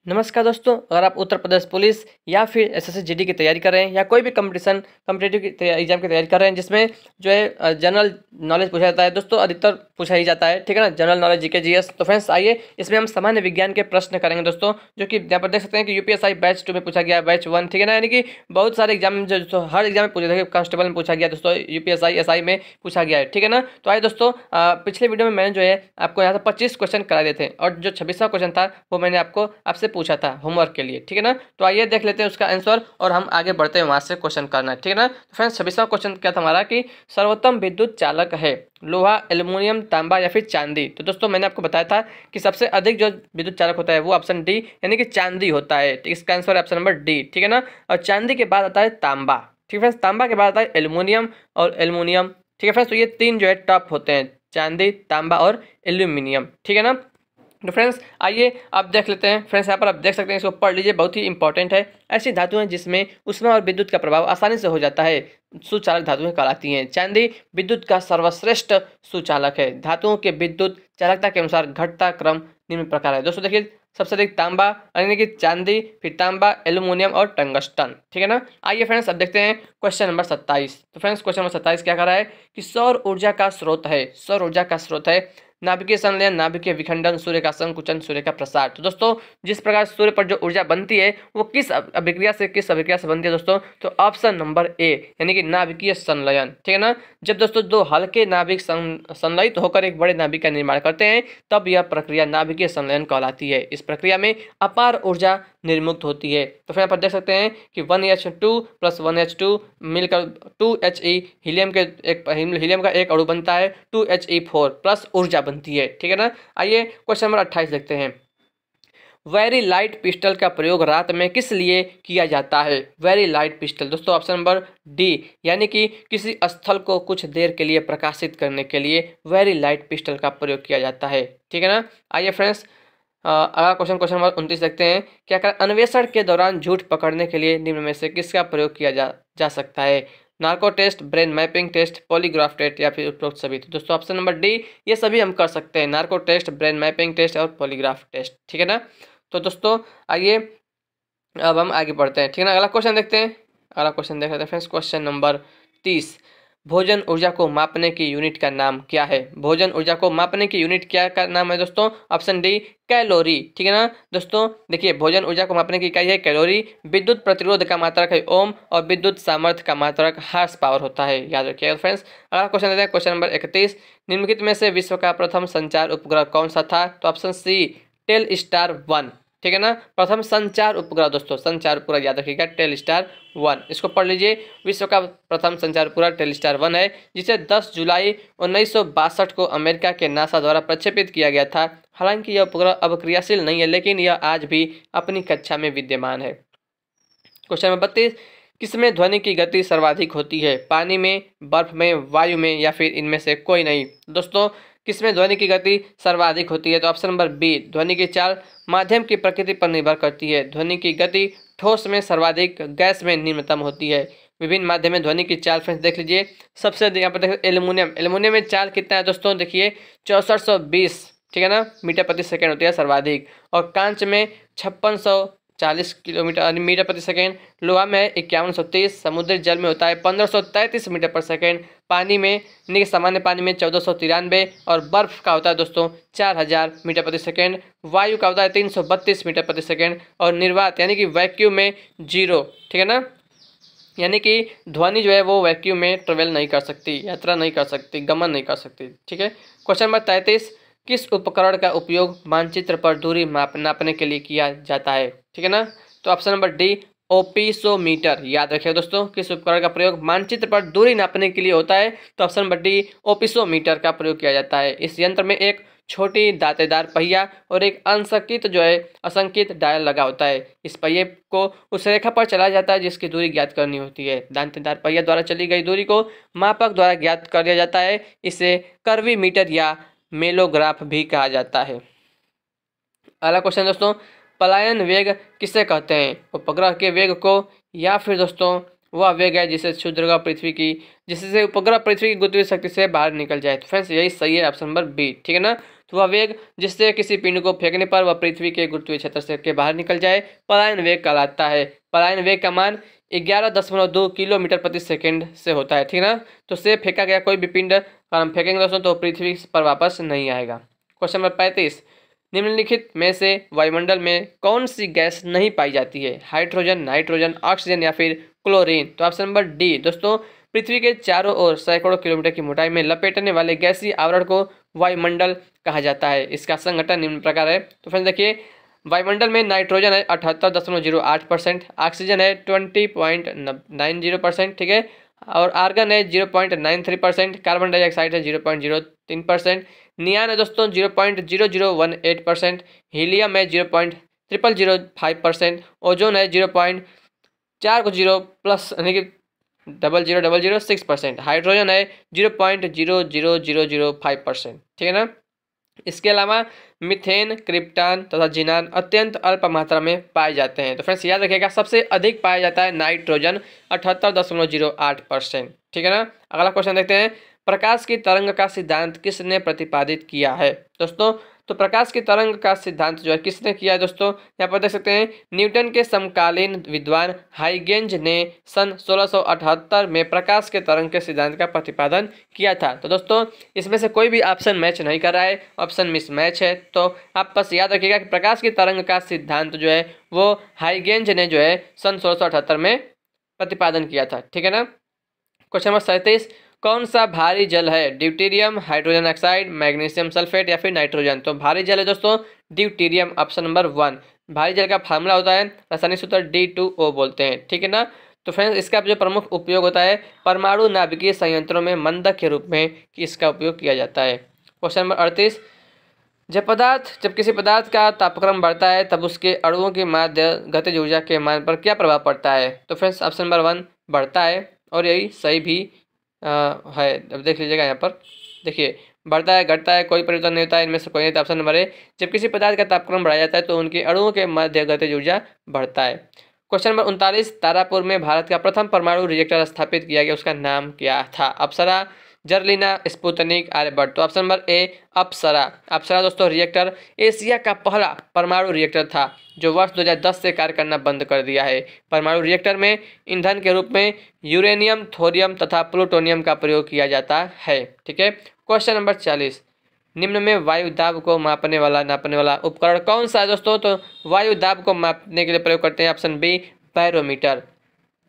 नमस्कार दोस्तों, अगर आप उत्तर प्रदेश पुलिस या फिर एसएससी जीडी की तैयारी कर रहे हैं या कोई भी कॉम्पिटिटिव एग्जाम की तैयारी कर रहे हैं जिसमें जो है जनरल नॉलेज पूछा जाता है दोस्तों, अधिकतर पूछा ही जाता है, ठीक है ना। General knowledge, GK, GS. तो फ्रेंड्स आइए इसमें हम सामान्य विज्ञान के प्रश्न करेंगे दोस्तों, जो कि यहाँ पर देख सकते हैं कि यूपीएसआई बैच 2 में पूछा गया, बैच 1, ठीक है ना। यानी कि बहुत सारे एग्जाम जो हर एग्जाम में पूछा गया, कांस्टेबल में पूछा गया दोस्तों, यूपीएसआई एसआई में पूछा गया है, ठीक है ना। तो आइए दोस्तों, पिछले वीडियो में मैंने जो है आपको यहाँ से 25 क्वेश्चन कराए दिए थे और जो 26वां क्वेश्चन था वो मैंने आपसे पूछा था होमवर्क के लिए, ठीक है ना। तो आइए देख लेते हैं उसका आंसर और हम आगे बढ़ते हैं वहां से क्वेश्चन करना, ठीक है ना। तो फ्रेंड्स 26वां क्वेश्चन क्या था हमारा कि सर्वोत्तम विद्युत चालक है लोहा, एल्युमिनियम, तांबा या फिर चांदी। तो दोस्तों मैंने आपको बताया था कि सबसे अधिक जो विद्युत चालक होता है वो ऑप्शन डी यानी कि चांदी होता है। इसका आंसर है ऑप्शन नंबर डी, ठीक है ना। और चांदी के बाद आता है तांबा, ठीक है फ्रेंड्स। तांबा के बाद आता है एल्युमिनियम और एल्युमिनियम, ठीक है फ्रेंड्स। तो ये तीन जो है टॉप होते हैं, चांदी, तांबा और एल्यूमिनियम, ठीक है ना। तो फ्रेंड्स आइए अब देख लेते हैं। फ्रेंड्स यहाँ पर आप देख सकते हैं, इसको पढ़ लीजिए, बहुत ही इंपॉर्टेंट है। ऐसी धातुएं जिसमें ऊष्मा और विद्युत का प्रभाव आसानी से हो जाता है सुचालक धातुएं कहलाती हैं। चांदी विद्युत का सर्वश्रेष्ठ सुचालक है। धातुओं के विद्युत चालकता के अनुसार घटता क्रम निम्न प्रकार है दोस्तों। देखिए सबसे अधिक तांबा यानी कि चांदी, फिर तांबा, एल्युमिनियम और टंगस्टन, ठीक है ना। आइए फ्रेंड्स अब देखते हैं क्वेश्चन नंबर 27। तो फ्रेंड्स क्वेश्चन नंबर 27 क्या कर रहा है कि सौर ऊर्जा का स्रोत है, सौर ऊर्जा का स्रोत है नाभिकीय संलयन, नाभिकीय विखंडन, सूर्य का संकुचन, सूर्य का प्रसार। तो दोस्तों जिस प्रकार सूर्य पर जो ऊर्जा बनती है वो किस अभिक्रिया से बनती है दोस्तों, तो ऑप्शन नंबर ए यानी कि नाभिकीय संलयन, ठीक है ना। जब दोस्तों दो हल्के नाभिक संलयित होकर एक बड़े नाभिक का निर्माण करते हैं तब यह प्रक्रिया नाभिकीय संलयन कहलाती है। इस प्रक्रिया में अपार ऊर्जा निर्मुक्त होती है। तो फिर यहाँ पर देख सकते हैं कि 1H2 + 1H2 मिलकर 2He हीलियम का एक अणु बनता है, 2He4 प्लस ऊर्जा बनती है, ठीक है ना। आइए क्वेश्चन नंबर 28 देखते हैं। वेरी लाइट पिस्टल का प्रयोग रात में किस लिए किया जाता है? वेरी लाइट पिस्टल दोस्तों ऑप्शन नंबर डी यानी कि किसी स्थल को कुछ देर के लिए प्रकाशित करने के लिए वेरी लाइट पिस्टल का प्रयोग किया जाता है, ठीक है ना। आइए फ्रेंड्स अगला क्वेश्चन नंबर 29 देखते हैं। क्या कर अन्वेषण के दौरान झूठ पकड़ने के लिए निम्न में से किसका प्रयोग किया जा सकता है? Narco test, brain mapping test, polygraph test या फिर उपरोक्त सभी। तो दोस्तों ऑप्शन नंबर डी ये सभी हम कर सकते हैं, narco test, brain mapping test और पॉलीग्राफ टेस्ट, ठीक है ना। तो दोस्तों आइए अब हम आगे बढ़ते हैं, ठीक है ना। अगला क्वेश्चन देखते हैं। अगला क्वेश्चन देख लेते हैं फ्रेंड्स, क्वेश्चन नंबर 30। भोजन ऊर्जा को मापने की यूनिट का नाम क्या है? भोजन ऊर्जा को मापने की यूनिट क्या का नाम है दोस्तों? ऑप्शन डी कैलोरी, ठीक है ना। दोस्तों देखिए भोजन ऊर्जा को मापने की इकाई है कैलोरी। विद्युत प्रतिरोध का मात्रक है ओम और विद्युत सामर्थ्य का मात्रक हार्स पावर होता है, याद रखिएगा फ्रेंड्स। अगला क्वेश्चन देते हैं क्वेश्चन नंबर 31। निम्नलिखित में से विश्व का प्रथम संचार उपग्रह कौन सा था? तो ऑप्शन सी टेलस्टार 1, ठीक है ना। प्रथम संचार उपग्रह दोस्तों, संचार उपग्रह याद रखिएगा टेलस्टार 1, इसको पढ़ लीजिए। विश्व का प्रथम संचार उपग्रह टेलस्टार 1 है जिसे 10 जुलाई 1962 को अमेरिका के नासा द्वारा प्रक्षेपित किया गया था। हालांकि यह उपग्रह अब क्रियाशील नहीं है लेकिन यह आज भी अपनी कक्षा में विद्यमान है। Question number 32। किसमें ध्वनि की गति सर्वाधिक होती है? पानी में, बर्फ में, वायु में या फिर इनमें से कोई नहीं? दोस्तों किसमें ध्वनि की गति सर्वाधिक होती है? तो ऑप्शन नंबर बी ध्वनि की चाल माध्यम की प्रकृति पर निर्भर करती है। ध्वनि की गति ठोस में सर्वाधिक, गैस में निम्नतम होती है। विभिन्न माध्यम में ध्वनि की चाल फ्रेंड्स देख लीजिए। सबसे यहाँ पर देखिए एल्युमिनियम में चाल कितना है दोस्तों? देखिए 6420, ठीक है ना, मीटर प्रति सेकेंड होती है सर्वाधिक। और कांच में 5640 मीटर प्रति सेकेंड। लोहा में 5130। समुद्री जल में होता है 1533 मीटर पर सेकेंड। पानी में यानी कि सामान्य पानी में 1493 और बर्फ का होता है दोस्तों 4000 मीटर प्रति सेकेंड। वायु का होता है 332 मीटर प्रति सेकेंड और निर्वात यानी कि वैक्यूम में 0, ठीक है ना। यानी कि ध्वनि जो है वो वैक्यूम में ट्रेवल नहीं कर सकती, यात्रा नहीं कर सकती, गमन नहीं कर सकती, ठीक है। Question number 33। किस उपकरण का उपयोग मानचित्र पर दूरी नापने के लिए किया जाता है? ठीक है ना। तो ऑप्शन नंबर डी ओपिसोमीटर, याद रखिए दोस्तों। किस उपकरण का प्रयोग मानचित्र पर दूरी नापने के लिए होता है? तो ऑप्शन नंबर डी ओपिसोमीटर का प्रयोग किया जाता है। इस यंत्र में एक छोटी दांतेदार पहिया और एक असंकित डायल लगा होता है। इस पहिए को उस रेखा पर चलाया जाता है जिसकी दूरी ज्ञात करनी होती है। दांतेदार पहिया द्वारा चली गई दूरी को मापक द्वारा ज्ञात कर दिया जाता है। इसे कर्वीमीटर या मेलोग्राफ भी कहा जाता है। अगला क्वेश्चन दोस्तों, पलायन वेग किसे कहते हैं? उपग्रह के वेग को या फिर दोस्तों वह वेग है जिससे उपग्रह पृथ्वी की गुरुत्वीय शक्ति से बाहर निकल जाए। तो फ्रेंड्स यही सही है, ऑप्शन नंबर बी, ठीक है ना। तो वह वेग जिससे किसी पिंड को फेंकने पर वह पृथ्वी के गुरुत्वीय क्षेत्र से के बाहर निकल जाए पलायन वेग कहलाता है। पलायन वेग का मान 11.2 किलोमीटर प्रति सेकंड से होता है, ठीक है ना। तो से फेंका गया कोई भी पिंड अगर हम फेंकेंगे दोस्तों तो पृथ्वी पर वापस नहीं आएगा। क्वेश्चन नंबर 35, निम्नलिखित में से वायुमंडल में कौन सी गैस नहीं पाई जाती है? हाइड्रोजन, नाइट्रोजन, ऑक्सीजन या फिर क्लोरीन। तो ऑप्शन नंबर डी दोस्तों, पृथ्वी के चारों ओर सैकड़ों किलोमीटर की मोटाई में लपेटने वाले गैसीय आवरण को वायुमंडल कहा जाता है। इसका संगठन निम्न प्रकार है। तो फ्रेंड्स देखिए, वायुमंडल में नाइट्रोजन है 78.08%, ऑक्सीजन है 20.90%, ठीक है, और आर्गन है 0.93%, कार्बन डाइऑक्साइड है 0.03%, नियान है दोस्तों 0.0018%, हीलियम है 0.0005%, ओजोन है 0.40 प्लस यानी कि 0.0006%, हाइड्रोजन है 0.00005%, ठीक है ना। इसके अलावा मीथेन, क्रिप्टॉन तथा जिनान अत्यंत अल्प मात्रा में पाए जाते हैं। तो फ्रेंड्स याद रखिएगा, सबसे अधिक पाया जाता है नाइट्रोजन 78.08%, ठीक है ना। अगला क्वेश्चन देखते हैं, प्रकाश की तरंग का सिद्धांत किसने प्रतिपादित किया है? दोस्तों तो प्रकाश की तरंग का सिद्धांत जो है किसने किया है दोस्तों, यहाँ पर देख सकते हैं, न्यूटन के समकालीन विद्वान हाइगेंज ने सन 1678 में प्रकाश के तरंग के सिद्धांत का प्रतिपादन किया था। तो दोस्तों इसमें से कोई भी ऑप्शन मैच नहीं कर रहा है, ऑप्शन मिसमैच है। तो आप बस याद रखिएगा कि प्रकाश की तरंग का सिद्धांत जो है वो हाइगेंज ने जो है सन 1678 में प्रतिपादन किया था, ठीक है ना। क्वेश्चन नंबर 37, कौन सा भारी जल है? Deuterium, hydrogen oxide, magnesium sulphate या फिर नाइट्रोजन। तो भारी जल है दोस्तों ड्यूटेरियम, ऑप्शन नंबर 1। भारी जल का फार्मूला होता है, रासायनिक सूत्र D2O बोलते हैं, ठीक है ना। तो फ्रेंड्स इसका जो प्रमुख उपयोग होता है परमाणु नाभिकीय संयंत्रों में मंदक के रूप में इसका उपयोग किया जाता है। क्वेश्चन नंबर 38, जब किसी पदार्थ का तापक्रम बढ़ता है तब उसके अणुओं की माध्य गतिज ऊर्जा के मान पर क्या प्रभाव पड़ता है? तो फ्रेंड्स ऑप्शन नंबर 1 बढ़ता है, और यही सही भी है। अब देख लीजिएगा, यहाँ पर देखिए, बढ़ता है घटता है कोई परिवर्तन नहीं होता है, इनमें से कोई नहीं। तो ऑप्शन नंबर ए, जब किसी पदार्थ का तापक्रम बढ़ाया जाता है तो उनके अणुओं के मध्य गतिज ऊर्जा बढ़ता है। क्वेश्चन नंबर 39, तारापुर में भारत का प्रथम परमाणु रिएक्टर स्थापित किया गया, उसका नाम क्या था? अप्सरा, जर्लिना, स्पुतनिक, आर्यभट्ट। तो ऑप्शन नंबर ए अप्सरा। अप्सरा दोस्तों रिएक्टर एशिया का पहला परमाणु रिएक्टर था जो वर्ष 2010 से कार्य करना बंद कर दिया है। परमाणु रिएक्टर में ईंधन के रूप में यूरेनियम, थोरियम तथा प्लूटोनियम का प्रयोग किया जाता है, ठीक है। क्वेश्चन नंबर 40, निम्न में वायु दाब को नापने वाला उपकरण कौन सा है दोस्तों? तो वायु दाब को मापने के लिए प्रयोग करते हैं, ऑप्शन बी बैरोमीटर।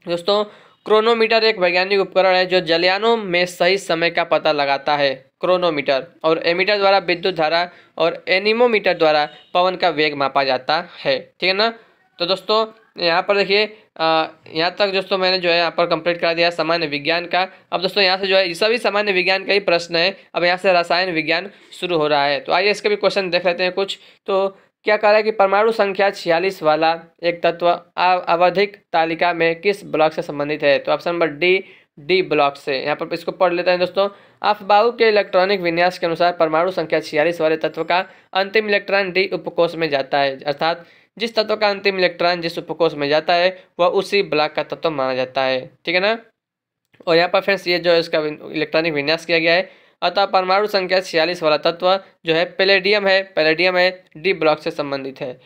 दोस्तों क्रोनोमीटर एक वैज्ञानिक उपकरण है जो जलयानों में सही समय का पता लगाता है, क्रोनोमीटर। और एमीटर द्वारा विद्युत धारा और एनीमोमीटर द्वारा पवन का वेग मापा जाता है, ठीक है ना। तो दोस्तों यहाँ पर देखिए, यहाँ तक दोस्तों मैंने जो है यहाँ पर कंप्लीट करा दिया सामान्य विज्ञान का। अब दोस्तों यहाँ से जो है सभी सामान्य विज्ञान का ही प्रश्न है। अब यहाँ से रसायन विज्ञान शुरू हो रहा है, तो आइए इसके भी क्वेश्चन देख लेते हैं कुछ। तो क्या कह रहा है कि परमाणु संख्या 46 वाला एक तत्व आवधिक तालिका में किस ब्लॉक से संबंधित है? तो ऑप्शन नंबर डी ब्लॉक से। यहाँ पर इसको पढ़ लेते हैं दोस्तों। अफबाऊ के इलेक्ट्रॉनिक विन्यास के अनुसार परमाणु संख्या 46 वाले तत्व का अंतिम इलेक्ट्रॉन डी उपकोष में जाता है, अर्थात जिस तत्व का अंतिम इलेक्ट्रॉन जिस उपकोष में जाता है वह उसी ब्लॉक का तत्व माना जाता है, ठीक है ना। और यहाँ पर फ्रेंड्स ये जो है इसका इलेक्ट्रॉनिक विन्यास किया गया है। अतः परमाणु संख्या 46 वाला तत्व जो है पैलेडियम है, डी ब्लॉक से संबंधित है।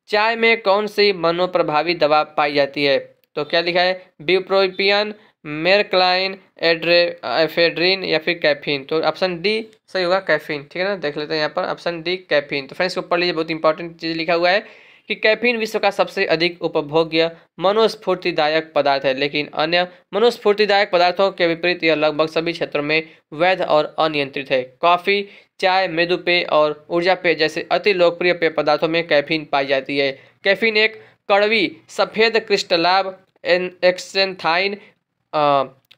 चाय में कौन सी मनोप्रभावी दवा पाई जाती है? तो क्या लिखा है, ब्यूप्रोपियन, मेरक्लाइन, एफेड्रिन या फिर कैफीन। तो ऑप्शन डी सही होगा, कैफीन, ठीक है ना। देख लेते हैं यहाँ पर ऑप्शन डी कैफीन। तो फ्रेंड्स ऊपर लीजिए, बहुत इंपॉर्टेंट चीज़ लिखा हुआ है कि कैफीन विश्व का सबसे अधिक उपभोग्य मनोस्फूर्तिदायक पदार्थ है, लेकिन अन्य मनोस्फूर्तिदायक पदार्थों के विपरीत यह लगभग सभी क्षेत्रों में वैध और अनियंत्रित है। कॉफ़ी, चाय, मृदुपेय और ऊर्जा पेय जैसे अति लोकप्रिय पेय पदार्थों में कैफीन पाई जाती है। कैफीन एक कड़वी सफ़ेद क्रिस्टलाब एक्सेंथाइन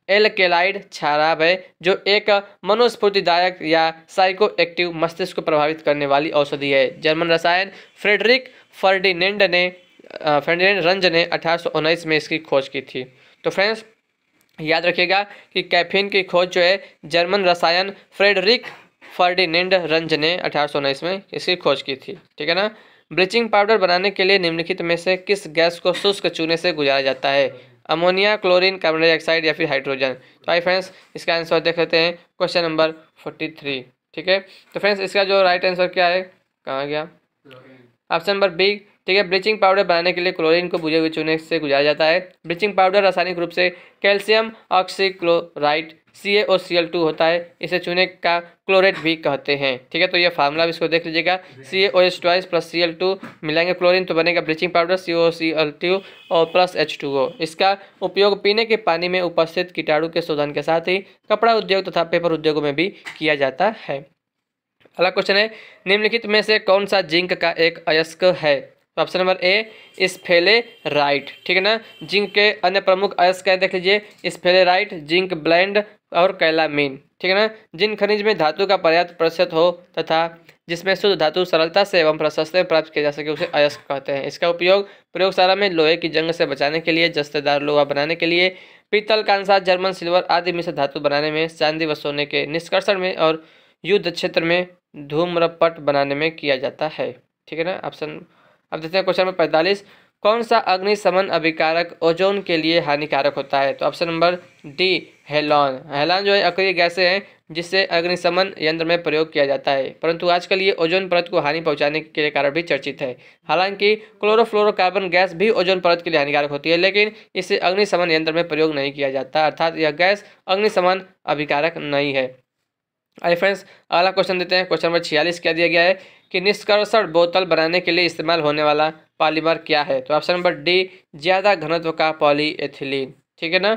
एल्केलाइड शराब है जो एक मनोस्फूर्तिदायक या साइको एक्टिव मस्तिष्क को प्रभावित करने वाली औषधि है। जर्मन रसायन फ्रेडरिक फर्डिनेंड रंज ने 1819 में इसकी खोज की थी। तो फ्रेंड्स याद रखिएगा कि कैफीन की खोज जो है जर्मन रसायन फ्रेडरिक फर्डिनेंड रंज ने 1819 में इसकी खोज की थी, ठीक है ना। ब्लीचिंग पाउडर बनाने के लिए निम्नलिखित में से किस गैस को शुष्क चूने से गुजारा जाता है? अमोनिया, क्लोरीन, कार्बन डाइऑक्साइड या फिर हाइड्रोजन। तो आइए फ्रेंड्स इसका आंसर देख लेते हैं, क्वेश्चन नंबर 43। ठीक है, तो फ्रेंड्स इसका जो राइट आंसर क्या है, कहाँ गया, ऑप्शन नंबर बी। ठीक है, ब्लीचिंग पाउडर बनाने के लिए क्लोरीन को बुझे हुए चूने से गुजारा जाता है। ब्लीचिंग पाउडर रासायनिक रूप से कैल्शियम ऑक्सीक्लोराइड CaOCl2 होता है, इसे चूने का क्लोरेट भी कहते हैं। ठीक है, तो ये फार्मूला भी इसको देख लीजिएगा, CaOH2 प्लस Cl2 मिलाएंगे क्लोरीन तो बनेगा ब्लीचिंग पाउडर CaOCl2 और प्लस H2O। इसका उपयोग पीने के पानी में उपस्थित कीटाणु के शोधन के साथ ही कपड़ा उद्योग तथा पेपर उद्योगों में भी किया जाता है। अगला क्वेश्चन है, निम्नलिखित में से कौन सा जिंक का एक अयस्क है। तो ऑप्शन नंबर ए स्फेलेराइट। ठीक है ना, जिंक के अन्य प्रमुख अयस्क है, देख लीजिए, स्फेलेराइट, जिंक ब्लेंड और कैलामीन। ठीक है ना, जिन खनिज में धातु का पर्याप्त प्रतिशत हो तथा जिसमें शुद्ध धातु सरलता से एवं प्रशस्ति में प्राप्त किया जा सके उसे अयस्क कहते हैं। इसका उपयोग प्रयोगशाला में लोहे की जंग से बचाने के लिए, जस्तेदार लोहा बनाने के लिए, पीतल, कांसा, जर्मन सिल्वर आदि मिश्र धातु बनाने में, चांदी व सोने के निष्कर्षण में और युद्ध क्षेत्र में धूम्रपट बनाने में किया जाता है। ठीक है ना, ऑप्शन। अब देखते हैं क्वेश्चन नंबर 45, कौन सा अग्निशमन अभिकारक ओजोन के लिए हानिकारक होता है। तो ऑप्शन नंबर डी हेलॉन। हेलॉन जो है अक्रिय गैसें हैं जिससे अग्निशमन यंत्र में प्रयोग किया जाता है, परंतु आजकल ये ओजोन परत को हानि पहुंचाने के कारण भी चर्चित है। हालांकि क्लोरोफ्लोरोकार्बन गैस भी ओजोन परत के लिए हानिकारक होती है, लेकिन इसे अग्निशमन यंत्र में प्रयोग नहीं किया जाता, अर्थात यह गैस अग्निशमन अभिकारक नहीं है। आइए फ्रेंड्स अगला क्वेश्चन देते हैं, क्वेश्चन नंबर 46 क्या दिया गया है कि निष्कर्षण बोतल बनाने के लिए इस्तेमाल होने वाला पॉलीमर क्या है। तो ऑप्शन नंबर डी ज़्यादा घनत्व का पॉलीएथिलीन। ठीक है ना,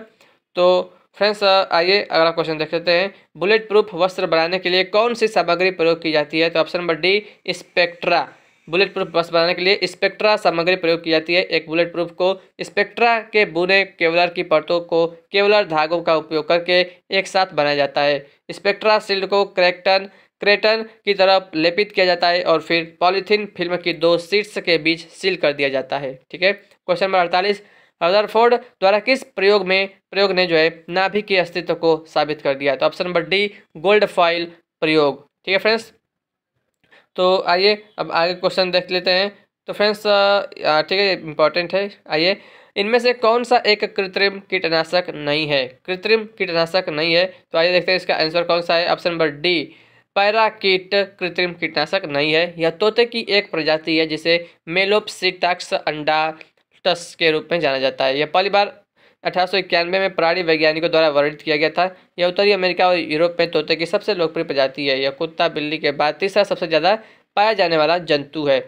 तो फ्रेंड्स आइए अगला क्वेश्चन देख लेते हैं, बुलेट प्रूफ वस्त्र बनाने के लिए कौन सी सामग्री प्रयोग की जाती है। तो option number D spectra. Bullet proof वस्त्र बनाने के लिए स्पेक्ट्रा सामग्री प्रयोग की जाती है। एक बुलेट प्रूफ को स्पेक्ट्रा के बुने केवलर की परतों को केवलर धागों का उपयोग करके एक साथ बनाया जाता है। स्पेक्ट्रा शील्ड को क्रेटन की तरफ लेपित किया जाता है और फिर पॉलीथीन फिल्म की 2 शीट्स के बीच सील कर दिया जाता है। ठीक है, क्वेश्चन नंबर 48, रदरफोर्ड द्वारा किस प्रयोग ने जो है नाभिक के अस्तित्व को साबित कर दिया। तो option number D gold foil प्रयोग। ठीक है फ्रेंड्स, तो आइए अब आगे क्वेश्चन देख लेते हैं। तो फ्रेंड्स ठीक है, इंपॉर्टेंट है। आइए, इनमें से कौन सा एक कृत्रिम कीटनाशक नहीं है। कृत्रिम कीटनाशक नहीं है, तो आइए देखते हैं इसका आंसर कौन सा है। ऑप्शन नंबर डी पैराकीट कृत्रिम कीटनाशक नहीं है। यह तोते की एक प्रजाति है जिसे मेलोप्सिटाक्स अंडाटस के रूप में जाना जाता है। यह पहली बार 1891 में प्राणी वैज्ञानिकों द्वारा वर्णित किया गया था। यह उत्तरी अमेरिका और यूरोप में तोते की सबसे लोकप्रिय प्रजाति है। यह कुत्ता बिल्ली के बाद तीसरा सबसे ज़्यादा पाया जाने वाला जंतु है।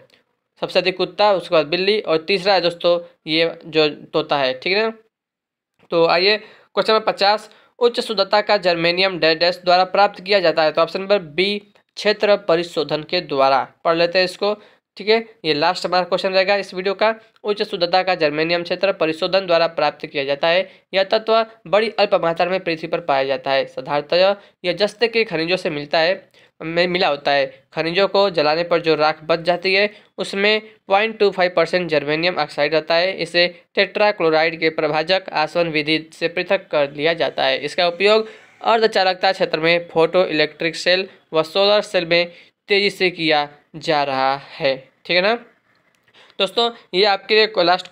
सबसे अधिक कुत्ता, उसके बाद बिल्ली और तीसरा है दोस्तों ये जो तोता है। ठीक है ना, तो आइए क्वेश्चन नंबर 50, उच्च शुद्धता का जर्मेनियम डैश द्वारा प्राप्त किया जाता है। तो ऑप्शन नंबर बी क्षेत्र परिशोधन के द्वारा। पढ़ लेते हैं इसको। ठीक है, ये लास्ट हमारा क्वेश्चन रहेगा इस वीडियो का। उच्च शुद्धता का जर्मेनियम क्षेत्र परिशोधन द्वारा प्राप्त किया जाता है। यह तत्व बड़ी अल्प मात्रा में पृथ्वी पर पाया जाता है। साधारणतः यह जस्ते के खनिजों से मिला होता है। खनिजों को जलाने पर जो राख बच जाती है उसमें 0.25% जर्मेनियम ऑक्साइड रहता है। इसे टेट्राक्लोराइड के प्रभाजक आसवन विधि से पृथक कर लिया जाता है। इसका उपयोग अर्धचालकता क्षेत्र में फोटो इलेक्ट्रिक सेल व सोलर सेल में तेजी से किया जा रहा है। ठीक है ना दोस्तों, ये आपके लिए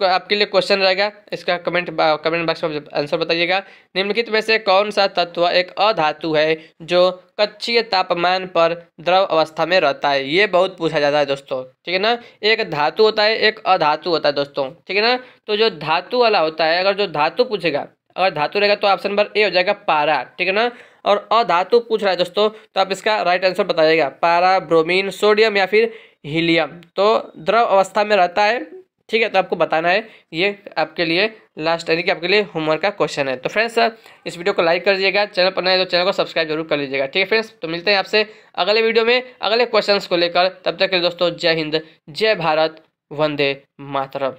आपके लिए क्वेश्चन रहेगा। इसका कमेंट बॉक्स में आंसर बताइएगा। निम्नलिखित में से कौन सा तत्व एक अधातु है जो कक्षीय तापमान पर द्रव अवस्था में रहता है। ये बहुत पूछा जाता है दोस्तों। ठीक है ना, एक धातु होता है, एक अधातु होता है दोस्तों। ठीक है ना, तो जो धातु वाला होता है, अगर जो धातु पूछेगा, अगर धातु रहेगा तो ऑप्शन नंबर ए हो जाएगा पारा। ठीक है ना, और अधातु पूछ रहा है दोस्तों तो आप इसका राइट आंसर बताइएगा, पारा, ब्रोमीन, सोडियम या फिर हीलियम। तो द्रव अवस्था में रहता है। ठीक है, तो आपको बताना है। ये आपके लिए लास्ट यानी कि आपके लिए होमवर्क का क्वेश्चन है। तो फ्रेंड्स इस वीडियो को लाइक कर दीजिएगा, चैनल पर नए तो चैनल को सब्सक्राइब जरूर कर लीजिएगा। ठीक है फ्रेंड्स, तो मिलते हैं आपसे अगले वीडियो में अगले क्वेश्चंस को लेकर। तब तक के लिए दोस्तों जय हिंद, जय भारत, वंदे मातरम।